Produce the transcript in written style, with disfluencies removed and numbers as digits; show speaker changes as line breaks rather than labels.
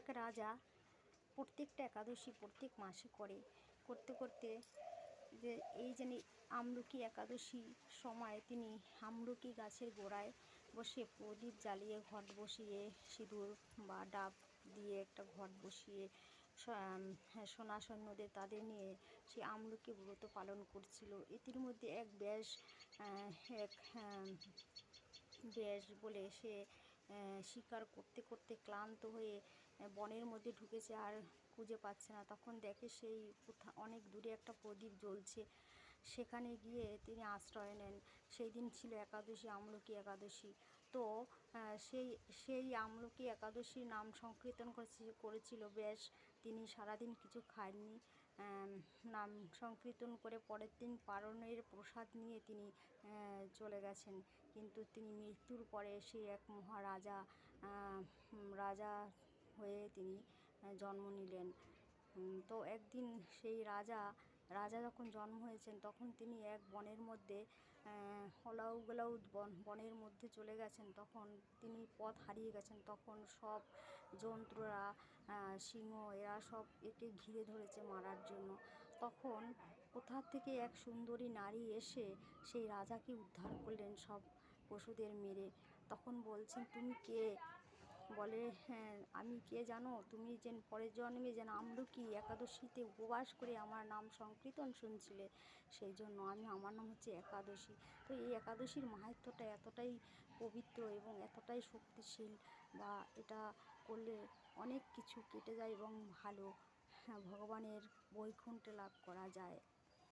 এক রাজা প্রত্যেকটা একাদশী প্রত্যেক মাসে করতে করতে যে এই জানি আমলকি একাদশী সময় তিনি আমলকি গাছের গোড়ায় বসে প্রদীপ জ্বালিয়ে ঘট বসিয়ে সিঁদুর বা ডাব দিয়ে একটা ঘট বসিয়ে সোনা সৈন্যদের তাদের নিয়ে সে আমলকি ব্রত পালন করছিল। এটির মধ্যে এক ব্যাস বলে সে শিকার করতে করতে ক্লান্ত হয়ে বনের মধ্যে ঢুকেছে আর খুঁজে পাচ্ছে না। তখন দেখে সেই অনেক দূরে একটা প্রদীপ জ্বলছে, সেখানে গিয়ে তিনি আশ্রয় নেন। সেই দিন ছিল একাদশী, আমলকি একাদশী। তো সেই আমলকি একাদশীর নাম সংকীর্তন করেছিল ব্যাস। তিনি সারাদিন কিছু খাননি, নাম সংকীর্তন করে পরের দিন পারণের প্রসাদ নিয়ে তিনি চলে গেছেন। কিন্তু তিনি মৃত্যুর পরে সেই এক মহারাজা রাজা হয়ে তিনি জন্ম নিলেন। তো একদিন সেই রাজা যখন জন্ম হয়েছেন তখন তিনি এক বনের মধ্যে অলাউ গলাউ বনের মধ্যে চলে গেছেন। তখন তিনি পথ হারিয়ে গেছেন। তখন সব জন্তুরা, সিংহ এরা সব একে ঘিরে ধরেছে মারার জন্য। তখন কোথা থেকে এক সুন্দরী নারী এসে সেই রাজাকে উদ্ধার করলেন সব পশুদের মেরে। তখন বলছেন, তুমি কে? বলে, হ্যাঁ আমি কে জানো? তুমি যেন পরের জন্মে যেন আমলকি একাদশীতে উপবাস করে আমার নাম সংকীর্তন শুনছিলে, সেই জন্য আমার নাম হচ্ছে একাদশী। তো এই একাদশীর মাহাত্ম্যটা এতটাই পবিত্র এবং এতটাই শক্তিশীল, বা এটা করলে অনেক কিছু কেটে যায় এবং ভালো ভগবানের বৈকুণ্ঠ লাভ করা যায়।